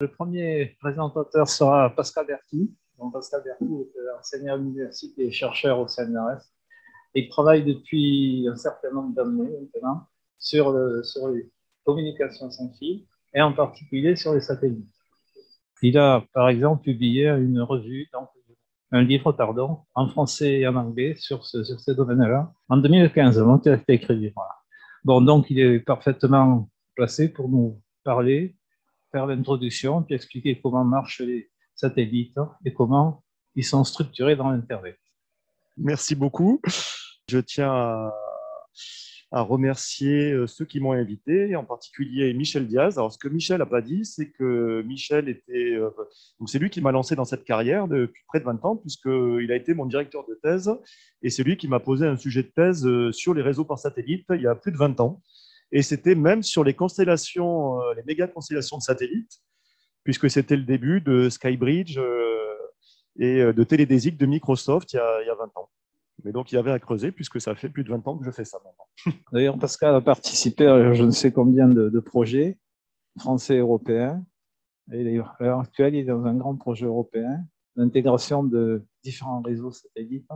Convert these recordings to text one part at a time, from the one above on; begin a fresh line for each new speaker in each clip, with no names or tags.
Le premier présentateur sera Pascal Berthoud. Donc, Pascal Berthoud est enseignant à l'université et chercheur au CNRS. Il travaille depuis un certain nombre d'années maintenant sur les communications sans fil et en particulier sur les satellites. Il a, par exemple, publié une revue, donc un livre, pardon, en français et en anglais sur ces domaines-là en 2015, donc il a été écrit. Voilà. Bon, donc il est parfaitement placé pour nous parler, faire l'introduction, puis expliquer comment marchent les satellites et comment ils sont structurés dans l'Internet.
Merci beaucoup. Je tiens à remercier ceux qui m'ont invité, en particulier Michel Diaz. Alors, ce que Michel n'a pas dit, c'est que Michel était... donc c'est lui qui m'a lancé dans cette carrière depuis près de 20 ans, puisqu'il a été mon directeur de thèse, et c'est lui qui m'a posé un sujet de thèse sur les réseaux par satellite il y a plus de 20 ans. Et c'était même sur les constellations, les méga-constellations de satellites, puisque c'était le début de Skybridge et de Télédésic de Microsoft il y a 20 ans. Mais donc, il y avait à creuser, puisque ça fait plus de 20 ans que je fais ça maintenant.
D'ailleurs, Pascal a participé à je ne sais combien de projets français et européens. Et à l'heure actuelle, il est dans un grand projet européen d'intégration de différents réseaux satellites.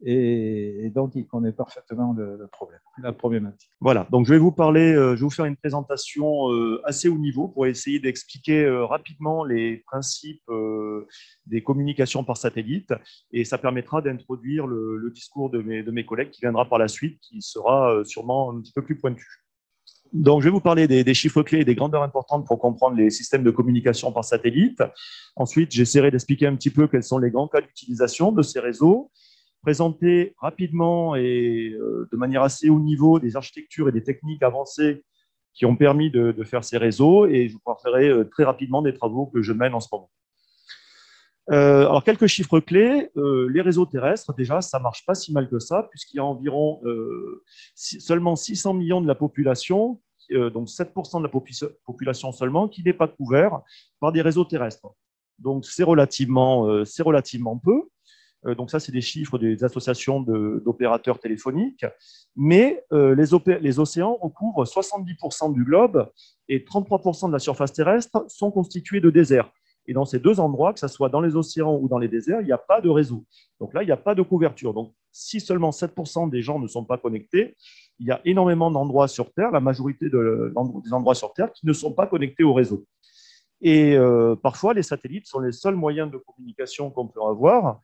Et donc, il connaît parfaitement le problème, la problématique.
Voilà, donc je vais vous parler, je vais vous faire une présentation assez haut niveau pour essayer d'expliquer rapidement les principes des communications par satellite, et ça permettra d'introduire le discours de mes collègues qui viendra par la suite, qui sera sûrement un petit peu plus pointu. Donc, je vais vous parler des chiffres clés et des grandeurs importantes pour comprendre les systèmes de communication par satellite. Ensuite, j'essaierai d'expliquer un petit peu quels sont les grands cas d'utilisation de ces réseaux, présenter rapidement et de manière assez haut niveau des architectures et des techniques avancées qui ont permis de faire ces réseaux, et je vous parlerai très rapidement des travaux que je mène en ce moment. Alors, quelques chiffres clés. Les réseaux terrestres, déjà, ça ne marche pas si mal que ça, puisqu'il y a environ seulement 600 millions de la population, donc 7% de la population seulement, qui n'est pas couvert par des réseaux terrestres. Donc, c'est relativement peu. Donc ça, c'est des chiffres des associations d'opérateurs téléphoniques. Mais les océans recouvrent 70% du globe et 33% de la surface terrestre sont constitués de déserts. Et dans ces deux endroits, que ce soit dans les océans ou dans les déserts, il n'y a pas de réseau. Donc là, il n'y a pas de couverture. Donc, si seulement 7% des gens ne sont pas connectés, il y a énormément d'endroits sur Terre, la majorité des endroits sur Terre, qui ne sont pas connectés au réseau. Et parfois, les satellites sont les seuls moyens de communication qu'on peut avoir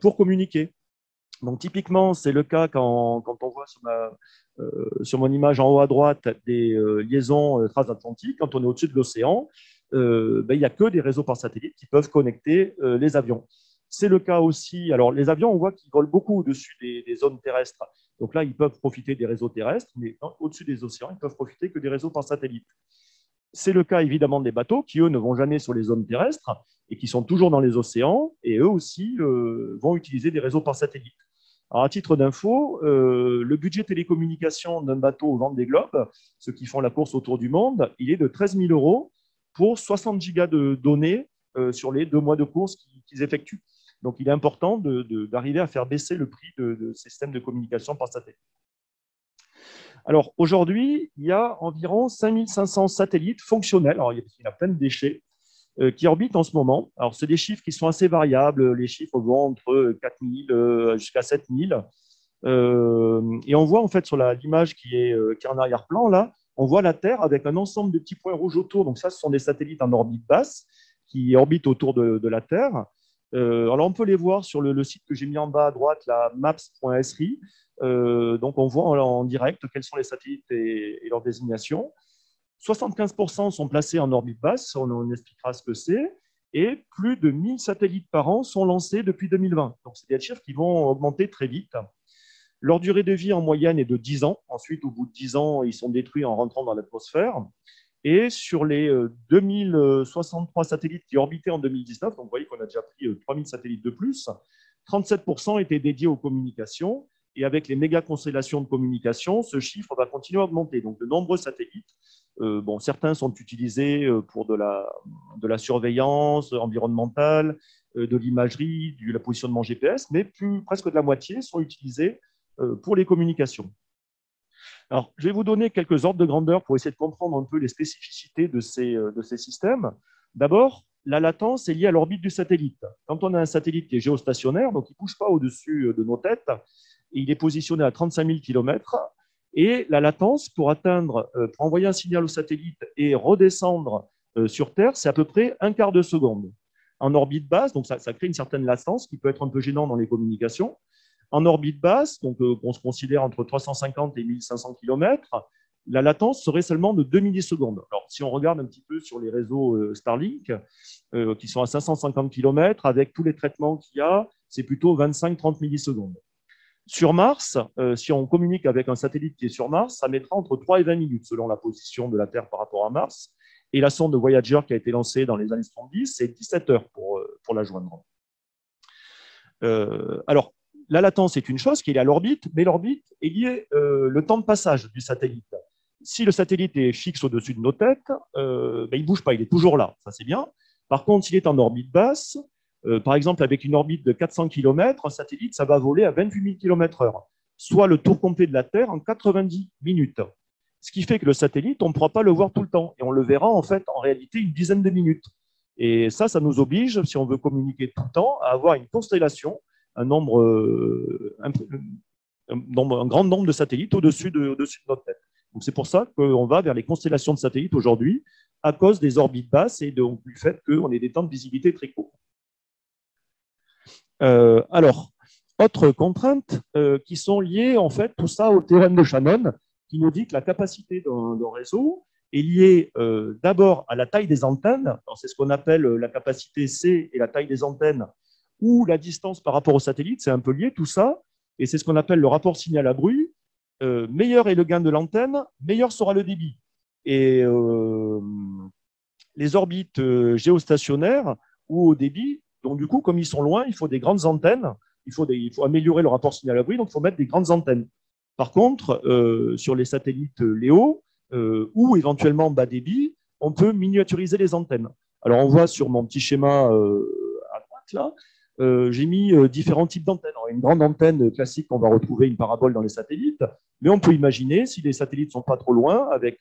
pour communiquer. Donc, typiquement, c'est le cas quand on voit sur mon image en haut à droite des liaisons transatlantiques. Quand on est au-dessus de l'océan, il n'y a que des réseaux par satellite qui peuvent connecter les avions. C'est le cas aussi. Alors, les avions, on voit qu'ils volent beaucoup au-dessus des zones terrestres. Donc là, ils peuvent profiter des réseaux terrestres, mais au-dessus des océans, ils peuvent profiter que des réseaux par satellite. C'est le cas évidemment des bateaux qui, eux, ne vont jamais sur les zones terrestres et qui sont toujours dans les océans, et eux aussi vont utiliser des réseaux par satellite. Alors, à titre d'info, le budget télécommunication d'un bateau au vent des globes, ceux qui font la course autour du monde, il est de 13 000 € pour 60 gigas de données sur les 2 mois de course qu'ils effectuent. Donc, il est important d'arriver à faire baisser le prix de ces systèmes de communication par satellite. Alors, aujourd'hui, il y a environ 5500 satellites fonctionnels. Alors, il y a plein de déchets qui orbitent en ce moment. Alors, c'est des chiffres qui sont assez variables. Les chiffres vont entre 4000 jusqu'à 7000. Et on voit, en fait, sur l'image qui est en arrière-plan, là, on voit la Terre avec un ensemble de petits points rouges autour. Donc, ça, ce sont des satellites en orbite basse qui orbitent autour de la Terre. Alors, on peut les voir sur le site que j'ai mis en bas à droite, la maps.sri. Donc, on voit en direct quels sont les satellites et leur désignation. 75% sont placés en orbite basse, on expliquera ce que c'est, et plus de 1000 satellites par an sont lancés depuis 2020. Donc, c'est des chiffres qui vont augmenter très vite. Leur durée de vie en moyenne est de 10 ans. Ensuite, au bout de 10 ans, ils sont détruits en rentrant dans l'atmosphère. Et sur les 2063 satellites qui orbitaient en 2019, donc vous voyez qu'on a déjà pris 3000 satellites de plus, 37% étaient dédiés aux communications. Et avec les méga-constellations de communication, ce chiffre va continuer à augmenter. Donc, de nombreux satellites, certains sont utilisés pour de la surveillance environnementale, de l'imagerie, du positionnement GPS, mais presque de la moitié sont utilisés pour les communications. Alors, je vais vous donner quelques ordres de grandeur pour essayer de comprendre un peu les spécificités de ces systèmes. D'abord, la latence est liée à l'orbite du satellite. Quand on a un satellite qui est géostationnaire, donc il ne bouge pas au-dessus de nos têtes, et il est positionné à 35 000 km, et la latence pour envoyer un signal au satellite et redescendre sur Terre, c'est à peu près un quart de seconde. En orbite basse, donc ça crée une certaine latence qui peut être un peu gênant dans les communications. En orbite basse, donc on se considère entre 350 et 1500 km, la latence serait seulement de 2 millisecondes. Alors, si on regarde un petit peu sur les réseaux Starlink, qui sont à 550 km, avec tous les traitements qu'il y a, c'est plutôt 25-30 millisecondes. Sur Mars, si on communique avec un satellite qui est sur Mars, ça mettra entre 3 et 20 minutes selon la position de la Terre par rapport à Mars. Et la sonde Voyager qui a été lancée dans les années 70, c'est 17 heures pour la joindre. Alors, la latence est une chose qui est liée à l'orbite, mais l'orbite est liée le temps de passage du satellite. Si le satellite est fixe au-dessus de nos têtes, il ne bouge pas, il est toujours là, ça c'est bien. Par contre, s'il est en orbite basse, par exemple avec une orbite de 400 km, un satellite, ça va voler à 28 000 km/h, soit le tour complet de la Terre en 90 minutes. Ce qui fait que le satellite, on ne pourra pas le voir tout le temps, et on le verra en fait en réalité une dizaine de minutes. Et ça nous oblige, si on veut communiquer tout le temps, à avoir une constellation, un grand nombre de satellites au-dessus de notre tête. Donc c'est pour ça qu'on va vers les constellations de satellites aujourd'hui, à cause des orbites basses et donc du fait qu'on ait des temps de visibilité très courts. Alors, autres contraintes qui sont liées en fait tout ça au théorème de Shannon, qui nous dit que la capacité d'un réseau est liée d'abord à la taille des antennes. C'est ce qu'on appelle la capacité C et la taille des antennes, ou la distance par rapport au satellite, c'est un peu lié tout ça, et c'est ce qu'on appelle le rapport signal à bruit. Meilleur est le gain de l'antenne, meilleur sera le débit. Et les orbites géostationnaires ou au débit, donc du coup, comme ils sont loin, il faut des grandes antennes, il faut améliorer le rapport signal à bruit, donc il faut mettre des grandes antennes. Par contre, sur les satellites LEO ou éventuellement bas débit, on peut miniaturiser les antennes. Alors, on voit sur mon petit schéma à droite, là, j'ai mis différents types d'antennes. Une grande antenne classique qu'on va retrouver une parabole dans les satellites, mais on peut imaginer, si les satellites ne sont pas trop loin, avec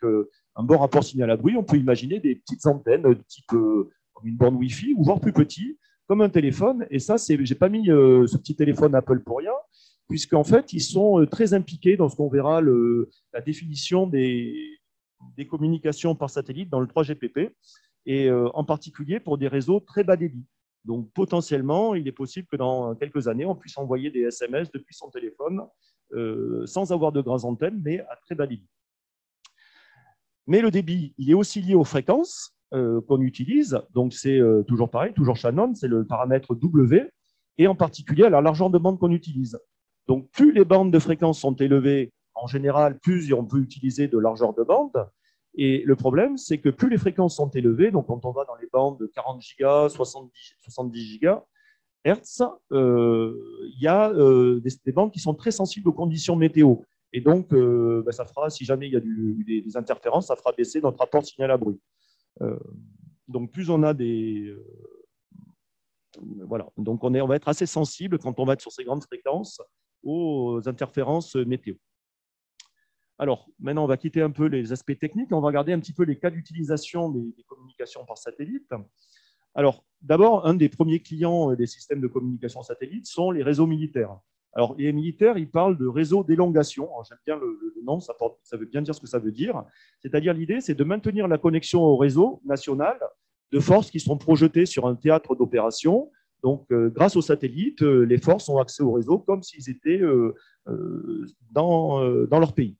un bon rapport signal à bruit, on peut imaginer des petites antennes de type comme une borne Wi-Fi, ou voire plus petit, comme un téléphone. Et ça, je n'ai pas mis ce petit téléphone Apple pour rien, puisqu'en fait, ils sont très impliqués dans ce qu'on verra la définition des communications par satellite dans le 3GPP, et en particulier pour des réseaux très bas débit. Donc, potentiellement, il est possible que dans quelques années, on puisse envoyer des SMS depuis son téléphone sans avoir de grandes antennes, mais à très bas débit. Mais le débit, il est aussi lié aux fréquences qu'on utilise. Donc, c'est toujours pareil, toujours Shannon, c'est le paramètre W, et en particulier à la largeur de bande qu'on utilise. Donc, plus les bandes de fréquences sont élevées, en général, plus on peut utiliser de largeur de bande. Et le problème, c'est que plus les fréquences sont élevées, donc quand on va dans les bandes de 40 gigas, 70 gigas, Hertz, il y a des bandes qui sont très sensibles aux conditions météo. Et donc, ça fera, si jamais il y a des interférences, ça fera baisser notre rapport signal à bruit. Donc, plus on a voilà. Donc, on va être assez sensible quand on va être sur ces grandes fréquences aux interférences météo. Alors, maintenant, on va quitter un peu les aspects techniques. On va regarder un petit peu les cas d'utilisation des communications par satellite. Alors, d'abord, un des premiers clients des systèmes de communication satellite sont les réseaux militaires. Alors, les militaires, ils parlent de réseau d'élongation. J'aime bien le nom, ça veut bien dire ce que ça veut dire. C'est-à-dire, l'idée, c'est de maintenir la connexion au réseau national de forces qui sont projetées sur un théâtre d'opération. Donc, grâce aux satellites, les forces ont accès au réseau comme s'ils étaient dans leur pays.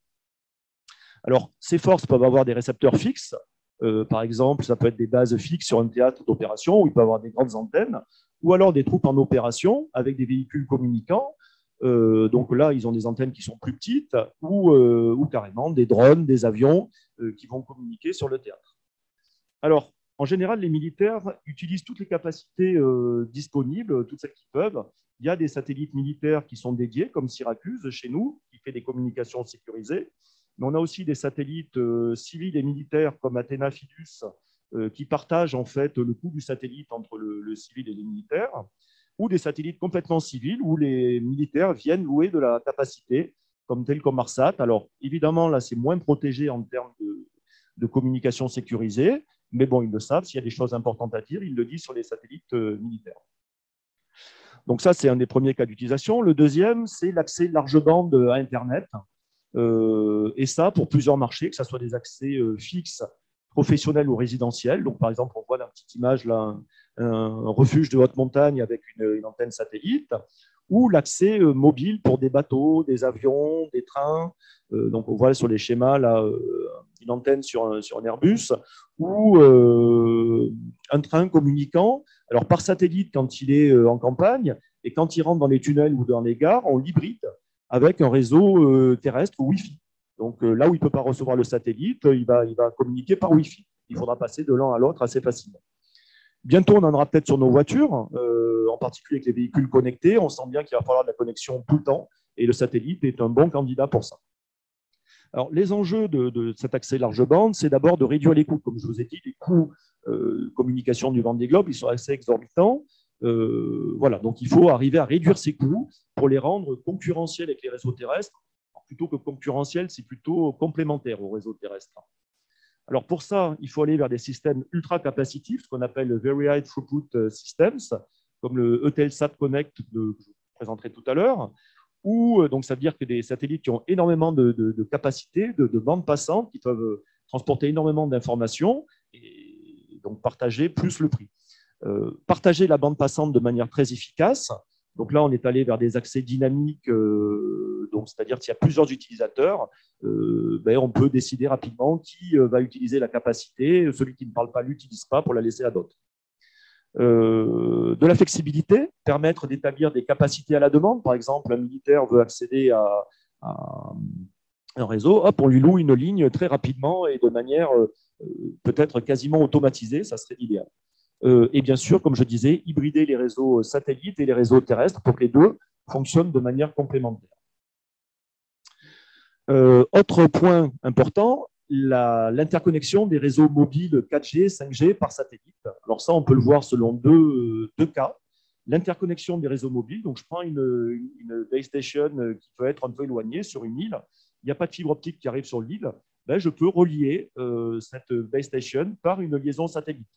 Alors, ces forces peuvent avoir des récepteurs fixes. Par exemple, ça peut être des bases fixes sur un théâtre d'opération où il peut y avoir des grandes antennes, ou alors des troupes en opération avec des véhicules communicants. Donc là, ils ont des antennes qui sont plus petites, ou carrément des drones, des avions qui vont communiquer sur le théâtre. Alors, en général, les militaires utilisent toutes les capacités disponibles, toutes celles qu'ils peuvent. Il y a des satellites militaires qui sont dédiés, comme Syracuse chez nous, qui fait des communications sécurisées. Mais on a aussi des satellites civils et militaires comme Athena Fidus qui partagent en fait le coût du satellite entre le civil et les militaires, ou des satellites complètement civils où les militaires viennent louer de la capacité, comme Telcomarsat. Alors, évidemment, là, c'est moins protégé en termes de communication sécurisée, mais bon, ils le savent, s'il y a des choses importantes à dire, ils le disent sur les satellites militaires. Donc ça, c'est un des premiers cas d'utilisation. Le deuxième, c'est l'accès large bande à Internet. Et ça, pour plusieurs marchés, que ce soit des accès fixes, professionnels ou résidentiels. Donc, par exemple, on voit dans la petite image là un refuge de haute montagne avec une antenne satellite, ou l'accès mobile pour des bateaux, des avions, des trains. Donc, on voit sur les schémas là, une antenne sur un Airbus, ou un train communiquant. Alors, par satellite quand il est en campagne, et quand il rentre dans les tunnels ou dans les gares, on l'hybride avec un réseau terrestre Wi-Fi. Donc, là où il ne peut pas recevoir le satellite, il va communiquer par Wi-Fi. Il faudra passer de l'un à l'autre assez facilement. Bientôt, on en aura peut-être sur nos voitures, en particulier avec les véhicules connectés. On sent bien qu'il va falloir de la connexion tout le temps, et le satellite est un bon candidat pour ça. Alors, les enjeux de cet accès large bande, c'est d'abord de réduire les coûts. Comme je vous ai dit, les coûts de communication du Vendée Globe, ils sont assez exorbitants. Voilà, donc il faut arriver à réduire ces coûts pour les rendre concurrentiels avec les réseaux terrestres. Alors, plutôt que concurrentiels, c'est plutôt complémentaire aux réseaux terrestres. Alors pour ça, il faut aller vers des systèmes ultra capacitifs, ce qu'on appelle Very High Throughput Systems, comme le Eutelsat Connect que je vous présenterai tout à l'heure, où donc ça veut dire que des satellites qui ont énormément de capacité, de bandes passantes, qui peuvent transporter énormément d'informations et donc partager plus le prix. Partager la bande passante de manière très efficace. Donc là, on est allé vers des accès dynamiques, c'est-à-dire qu'il y a plusieurs utilisateurs, on peut décider rapidement qui va utiliser la capacité. Celui qui ne parle pas l'utilise pas pour la laisser à d'autres. De la flexibilité, permettre d'établir des capacités à la demande. Par exemple, un militaire veut accéder à un réseau, hop, on lui loue une ligne très rapidement et de manière peut-être quasiment automatisée, ça serait l'idéal. Et bien sûr, comme je disais, hybrider les réseaux satellites et les réseaux terrestres pour que les deux fonctionnent de manière complémentaire. Autre point important, l'interconnexion des réseaux mobiles 4G, 5G par satellite. Alors ça, on peut le voir selon deux cas. L'interconnexion des réseaux mobiles, donc je prends une base station qui peut être un peu éloignée sur une île, il n'y a pas de fibre optique qui arrive sur l'île, je peux relier cette base station par une liaison satellite.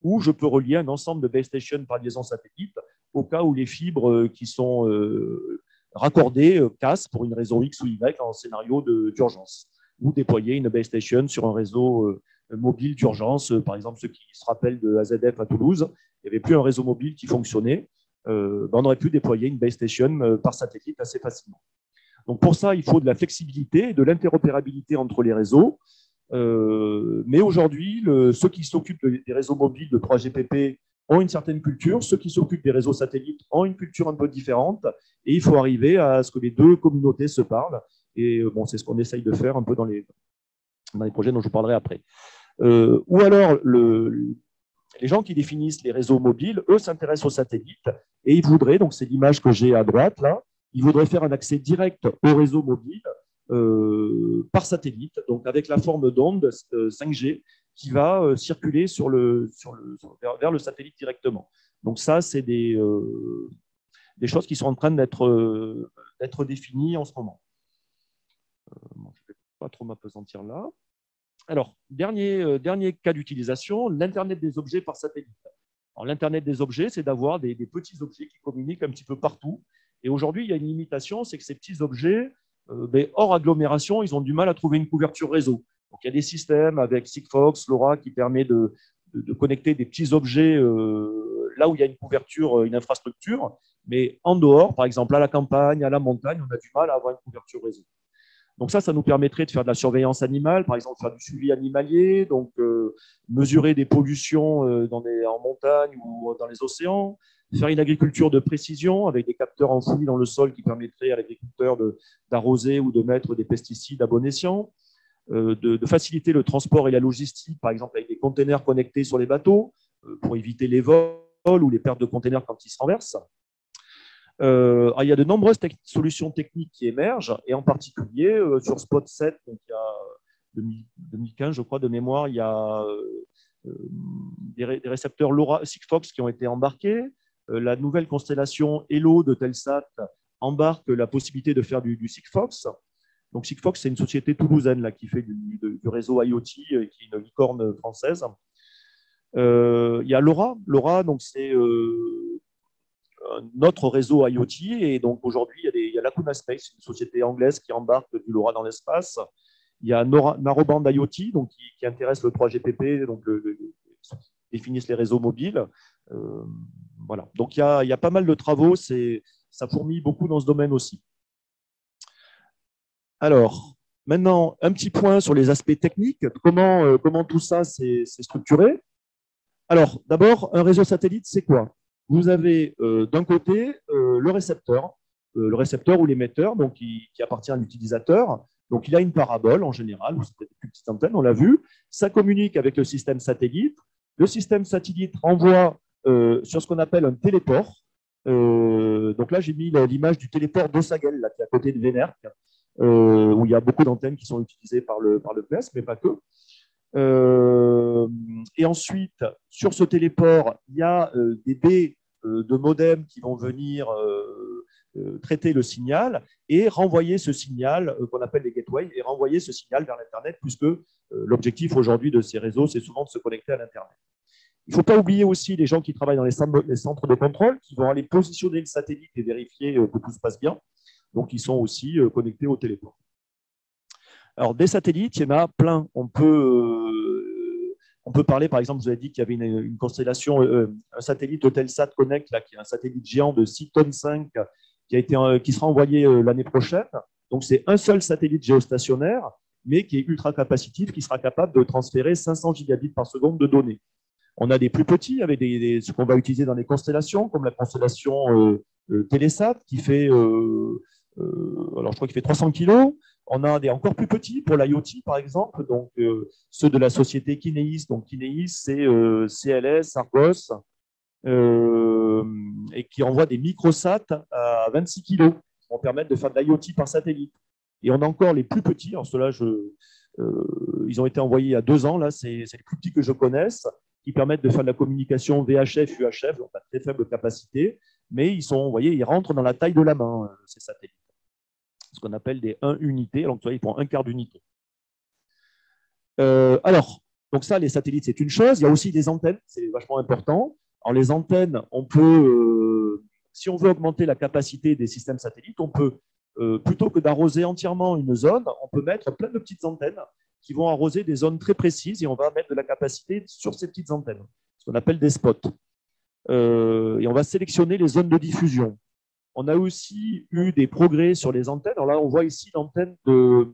Ou je peux relier un ensemble de base stations par liaison satellite au cas où les fibres qui sont raccordées cassent pour une raison X ou Y en scénario d'urgence. Ou déployer une base station sur un réseau mobile d'urgence. Par exemple, ceux qui se rappellent de AZF à Toulouse, il n'y avait plus un réseau mobile qui fonctionnait. On aurait pu déployer une base station par satellite assez facilement. Donc pour ça, il faut de la flexibilité et de l'interopérabilité entre les réseaux. Mais aujourd'hui, ceux qui s'occupent des réseaux mobiles de 3GPP ont une certaine culture, ceux qui s'occupent des réseaux satellites ont une culture un peu différente, et il faut arriver à ce que les deux communautés se parlent. Et bon, c'est ce qu'on essaye de faire un peu dans les projets dont je vous parlerai après. Ou alors, les gens qui définissent les réseaux mobiles, eux, s'intéressent aux satellites, et ils voudraient, donc c'est l'image que j'ai à droite là, ils voudraient faire un accès direct au réseau mobile par satellite, donc avec la forme d'onde 5G qui va circuler vers le satellite directement. Donc ça, c'est des choses qui sont en train d'être définies en ce moment. Je ne vais pas trop m'apesantir là. Alors, dernier cas d'utilisation, l'Internet des objets par satellite. L'Internet des objets, c'est d'avoir des petits objets qui communiquent un petit peu partout. Et aujourd'hui, il y a une limitation, c'est que ces petits objets, hors agglomération, ils ont du mal à trouver une couverture réseau. Donc, il y a des systèmes avec Sigfox, LoRa, qui permet de connecter des petits objets là où il y a une couverture, une infrastructure. Mais en dehors, par exemple, à la campagne, à la montagne, on a du mal à avoir une couverture réseau. Donc ça nous permettrait de faire de la surveillance animale, par exemple faire du suivi animalier, donc mesurer des pollutions en montagne ou dans les océans, faire une agriculture de précision avec des capteurs enfouis dans le sol qui permettraient à l'agriculteur d'arroser ou de mettre des pesticides à bon escient, de faciliter le transport et la logistique, par exemple avec des containers connectés sur les bateaux pour éviter les vols ou les pertes de containers quand ils se renversent. Il y a de nombreuses solutions techniques qui émergent, et en particulier sur Spot 7, donc il y a 2015, je crois, de mémoire, il y a des récepteurs LoRa Sigfox qui ont été embarqués. La nouvelle constellation Hello de Telsat embarque la possibilité de faire du Sigfox. Donc Sigfox, c'est une société toulousaine là, qui fait du réseau IoT, qui est une licorne française. Il y a LoRa. LoRa, donc c'est notre réseau IoT. Et donc aujourd'hui, il y a Lacuna Space, une société anglaise qui embarque du LoRa dans l'espace. Il y a Narrowband IoT, donc qui intéresse le 3GPP, donc définissent les réseaux mobiles. Voilà. Donc il y a pas mal de travaux, ça fourmille beaucoup dans ce domaine aussi. Alors, maintenant, un petit point sur les aspects techniques. Comment tout ça s'est structuré? Alors, d'abord, un réseau satellite, c'est quoi? Vous avez d'un côté le récepteur ou l'émetteur, donc qui appartient à l'utilisateur. Donc, il a une parabole en général, ou c'est peut-être une plus petite antenne, on l'a vu. Ça communique avec le système satellite. Le système satellite renvoie sur ce qu'on appelle un téléport. Donc là, j'ai mis l'image du téléport d'Osagel, qui est à côté de Vénère, où il y a beaucoup d'antennes qui sont utilisées par le CNES, mais pas que. Et ensuite, sur ce téléport, il y a des baies de modem qui vont venir traiter le signal et renvoyer ce signal, qu'on appelle les gateways, et renvoyer ce signal vers l'Internet, puisque l'objectif aujourd'hui de ces réseaux, c'est souvent de se connecter à l'Internet. Il ne faut pas oublier aussi les gens qui travaillent dans les centres de contrôle, qui vont aller positionner le satellite et vérifier que tout se passe bien. Donc, ils sont aussi connectés au téléport. Alors, des satellites, il y en a plein. On peut parler, par exemple, je vous avez dit qu'il y avait une constellation, un satellite Eutelsat Connect, là, qui est un satellite géant de 6 tonnes 5 qui sera envoyé l'année prochaine. Donc, c'est un seul satellite géostationnaire, mais qui est ultra capacitif, qui sera capable de transférer 500 gigabits par seconde de données. On a des plus petits, avec ce qu'on va utiliser dans les constellations, comme la constellation Telesat, qui fait, alors je crois qu'il fait 300 kilos. On a des encore plus petits pour l'IoT, par exemple, donc ceux de la société Kineis. Donc Kineis, c'est CLS, Argos, et qui envoient des microsats à 26 kilos, qui vont permettre de faire de l'IoT par satellite. Et on a encore les plus petits. Alors ceux-là, ils ont été envoyés il y a 2 ans. Là, c'est les plus petits que je connaisse, qui permettent de faire de la communication VHF, UHF, donc à très faible capacité, mais ils rentrent dans la taille de la main, ces satellites. Ce qu'on appelle des 1 unités, donc ils font un quart d'unité. Alors, donc ça, les satellites, c'est une chose. Il y a aussi des antennes, c'est vachement important. Alors, les antennes, on peut, si on veut augmenter la capacité des systèmes satellites, on peut, plutôt que d'arroser entièrement une zone, on peut mettre plein de petites antennes qui vont arroser des zones très précises et on va mettre de la capacité sur ces petites antennes, ce qu'on appelle des spots. Et on va sélectionner les zones de diffusion. On a aussi eu des progrès sur les antennes. Alors là, on voit ici l'antenne de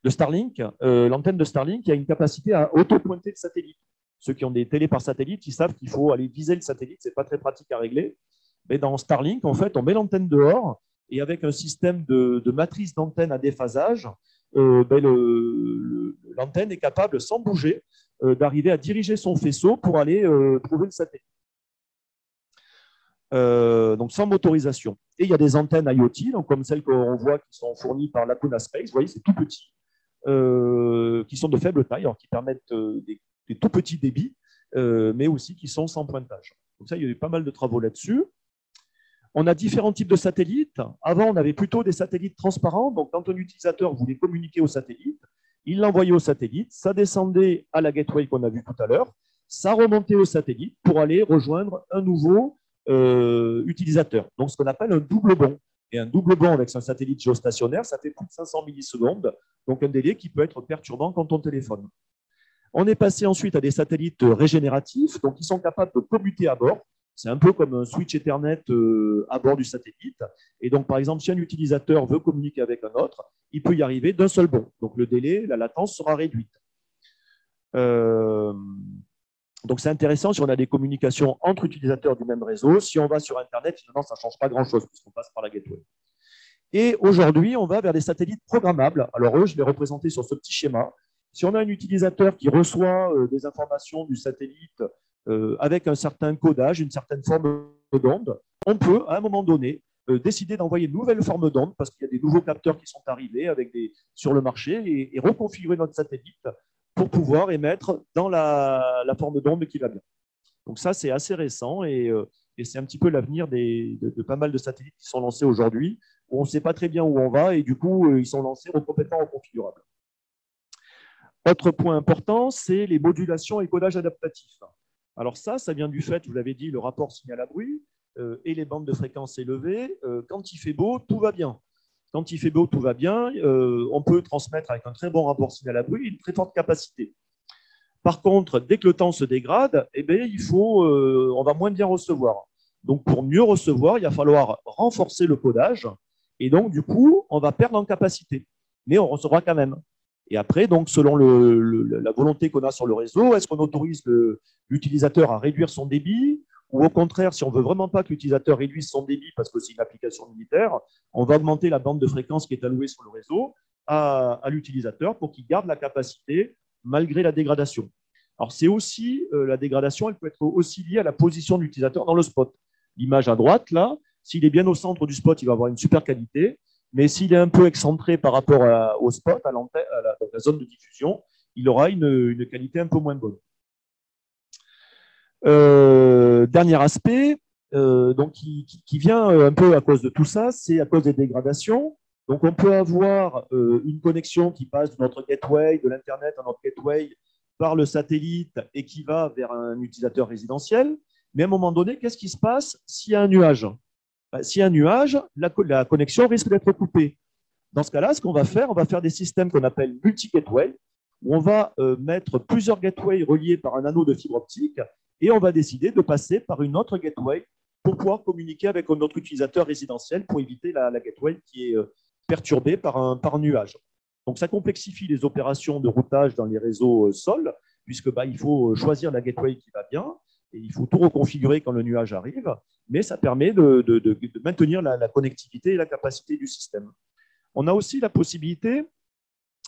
Starlink. L'antenne de Starlink qui a une capacité à auto-pointer le satellite. Ceux qui ont des télés par satellite, ils savent qu'il faut aller viser le satellite. Ce n'est pas très pratique à régler. Mais dans Starlink, en fait, on met l'antenne dehors et avec un système de matrice d'antenne à déphasage, l'antenne est capable, sans bouger, d'arriver à diriger son faisceau pour aller trouver le satellite. Donc sans motorisation. Et il y a des antennes IoT, donc comme celles qu'on voit qui sont fournies par Lacuna Space, vous voyez, c'est tout petit, qui sont de faible taille, alors qui permettent des tout petits débits, mais aussi qui sont sans pointage. Donc ça, il y a eu pas mal de travaux là-dessus. On a différents types de satellites. Avant, on avait plutôt des satellites transparents. Donc, quand un utilisateur voulait communiquer au satellite, il l'envoyait au satellite, ça descendait à la gateway qu'on a vu tout à l'heure, ça remontait au satellite pour aller rejoindre un nouveau utilisateur. Donc, ce qu'on appelle un double bond. Et un double bond avec un satellite géostationnaire, ça fait plus de 500 millisecondes, donc un délai qui peut être perturbant quand on téléphone. On est passé ensuite à des satellites régénératifs, donc ils sont capables de commuter à bord. C'est un peu comme un switch Ethernet à bord du satellite. Et donc, par exemple, si un utilisateur veut communiquer avec un autre, il peut y arriver d'un seul bond. Donc, le délai, la latence sera réduite. Donc, c'est intéressant si on a des communications entre utilisateurs du même réseau. Si on va sur Internet, finalement, ça ne change pas grand-chose puisqu'on passe par la gateway. Et aujourd'hui, on va vers des satellites programmables. Alors, eux, je vais représenter sur ce petit schéma. Si on a un utilisateur qui reçoit des informations du satellite avec un certain codage, une certaine forme d'onde, on peut, à un moment donné, décider d'envoyer une nouvelle forme d'onde parce qu'il y a des nouveaux capteurs qui sont arrivés sur le marché et reconfigurer notre satellite pour pouvoir émettre dans la forme d'onde qui va bien. Donc ça, c'est assez récent et et c'est un petit peu l'avenir de pas mal de satellites qui sont lancés aujourd'hui, où on ne sait pas très bien où on va, et du coup, ils sont lancés complètement reconfigurables. Autre point important, c'est les modulations et codages adaptatifs. Alors ça vient du fait, je vous l'avais dit, le rapport signal à bruit et les bandes de fréquences élevées. Quand il fait beau, tout va bien. Quand il fait beau, tout va bien. On peut transmettre avec un très bon rapport signal à bruit une très forte capacité. Par contre, dès que le temps se dégrade, eh bien, on va moins bien recevoir. Donc, pour mieux recevoir, il va falloir renforcer le codage. Et donc, du coup, on va perdre en capacité. Mais on recevra quand même. Et après, donc, selon la volonté qu'on a sur le réseau, est-ce qu'on autorise l'utilisateur à réduire son débit, ou au contraire, si on ne veut vraiment pas que l'utilisateur réduise son débit parce que c'est une application militaire, on va augmenter la bande de fréquence qui est allouée sur le réseau à l'utilisateur pour qu'il garde la capacité malgré la dégradation. Alors, c'est aussi, la dégradation, elle peut être aussi liée à la position de l'utilisateur dans le spot. L'image à droite, là, s'il est bien au centre du spot, il va avoir une super qualité. Mais s'il est un peu excentré par rapport au spot, à la zone de diffusion, il aura une qualité un peu moins bonne. Dernier aspect, donc qui vient un peu à cause de tout ça, c'est à cause des dégradations. Donc, on peut avoir une connexion qui passe de notre gateway, de l'Internet à notre gateway par le satellite et qui va vers un utilisateur résidentiel. Mais à un moment donné, qu'est-ce qui se passe s'il y a un nuage? S'il y a un nuage, la connexion risque d'être coupée. Dans ce cas-là, ce qu'on va faire, on va faire des systèmes qu'on appelle multi-gateway, où on va mettre plusieurs gateways reliés par un anneau de fibre optique et on va décider de passer par une autre gateway pour pouvoir communiquer avec notre utilisateur résidentiel pour éviter la gateway qui est perturbée par un nuage. Donc, ça complexifie les opérations de routage dans les réseaux sol, puisque il faut choisir la gateway qui va bien et il faut tout reconfigurer quand le nuage arrive, mais ça permet de maintenir la connectivité et la capacité du système. On a aussi la possibilité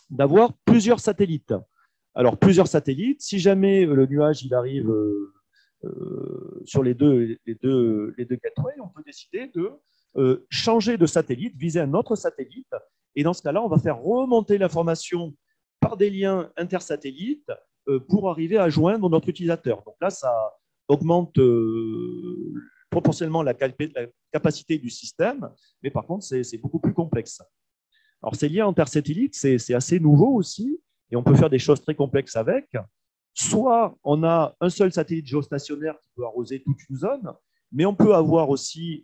d'avoir plusieurs satellites. Alors, plusieurs satellites, si jamais le nuage il arrive sur les deux gateways, on peut décider de changer de satellite, viser un autre satellite, et dans ce cas-là, on va faire remonter l'information par des liens intersatellites pour arriver à joindre notre utilisateur. Donc là, ça augmente proportionnellement la capacité du système, mais par contre, c'est beaucoup plus complexe. Alors, ces liens intersatellites, c'est assez nouveau aussi, et on peut faire des choses très complexes avec. Soit on a un seul satellite géostationnaire qui peut arroser toute une zone, mais on peut avoir aussi,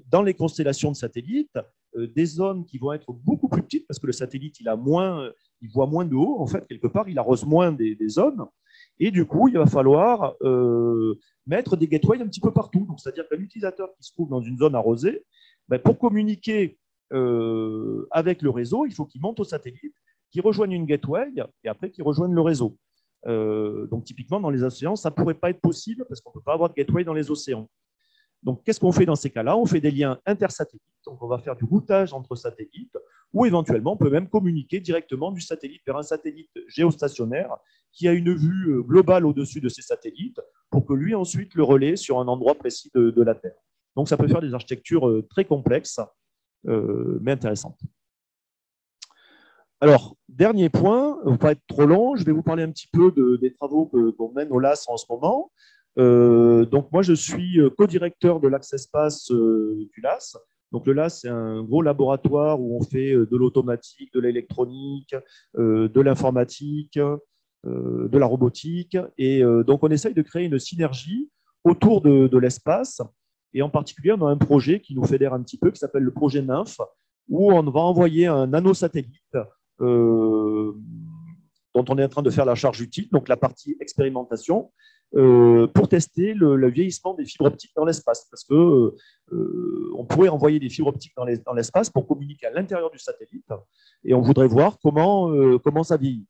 dans les constellations de satellites, des zones qui vont être beaucoup plus petites, parce que le satellite, il voit moins de haut, en fait, quelque part, il arrose moins des zones. Et du coup, il va falloir mettre des gateways un petit peu partout. Donc, c'est-à-dire qu'un utilisateur qui se trouve dans une zone arrosée, pour communiquer avec le réseau, il faut qu'il monte au satellite, qu'il rejoigne une gateway et après qu'il rejoigne le réseau. Donc, typiquement, dans les océans, ça ne pourrait pas être possible parce qu'on ne peut pas avoir de gateway dans les océans. Donc, qu'est-ce qu'on fait dans ces cas-là? On fait des liens intersatellites. Donc, on va faire du routage entre satellites ou éventuellement, on peut même communiquer directement du satellite vers un satellite géostationnaire qui a une vue globale au-dessus de ces satellites pour que lui, ensuite, le relaie sur un endroit précis de la Terre. Donc, ça peut faire des architectures très complexes, mais intéressantes. Alors, dernier point, pour ne pas être trop long, je vais vous parler un petit peu des travaux qu'on mène au LAS en ce moment. Donc, moi, je suis co-directeur de l'axe espace du LAS. Donc, le LAS, c'est un gros laboratoire où on fait de l'automatique, de l'électronique, de l'informatique, de la robotique. Et donc, on essaye de créer une synergie autour de l'espace. Et en particulier, on a un projet qui nous fédère un petit peu, qui s'appelle le projet NYMPH, où on va envoyer un nanosatellite dont on est en train de faire la charge utile, donc la partie expérimentation, pour tester le vieillissement des fibres optiques dans l'espace. Parce que on pourrait envoyer des fibres optiques dans l'espace pour communiquer à l'intérieur du satellite et on voudrait voir comment ça vieillit.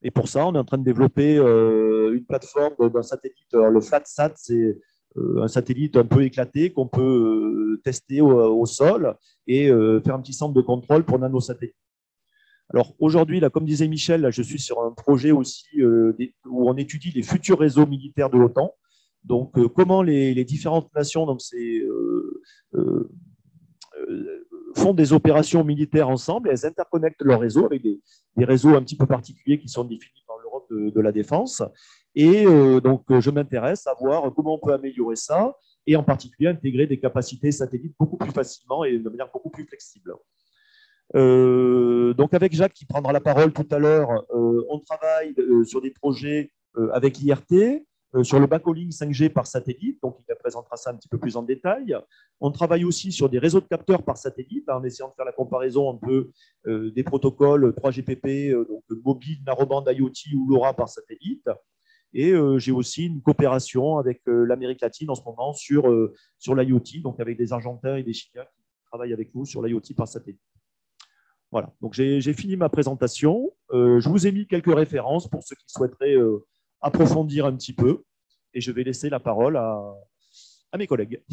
Et pour ça, on est en train de développer une plateforme d'un satellite. Alors, le FlatSat, c'est un satellite un peu éclaté qu'on peut tester au sol et faire un petit centre de contrôle pour nanosatellites. Alors aujourd'hui, là, comme disait Michel, là, je suis sur un projet aussi où on étudie les futurs réseaux militaires de l'OTAN. Donc, comment les différentes nations font des opérations militaires ensemble et elles interconnectent leurs réseaux avec des réseaux un petit peu particuliers qui sont définis par l'Europe de la défense. Et donc, je m'intéresse à voir comment on peut améliorer ça et en particulier intégrer des capacités satellites beaucoup plus facilement et de manière beaucoup plus flexible. Donc, avec Jacques qui prendra la parole tout à l'heure, on travaille sur des projets avec l'IRT, sur le backhauling 5G par satellite, donc il présentera ça un petit peu plus en détail. On travaille aussi sur des réseaux de capteurs par satellite, en essayant de faire la comparaison un peu des protocoles 3GPP, donc mobile, narrowband IoT ou LoRa par satellite. Et j'ai aussi une coopération avec l'Amérique latine en ce moment sur l'IoT, donc avec des Argentins et des Chiliens qui travaillent avec nous sur l'IoT par satellite. Voilà, donc j'ai fini ma présentation. Je vous ai mis quelques références pour ceux qui souhaiteraient approfondir un petit peu. Et je vais laisser la parole à mes collègues.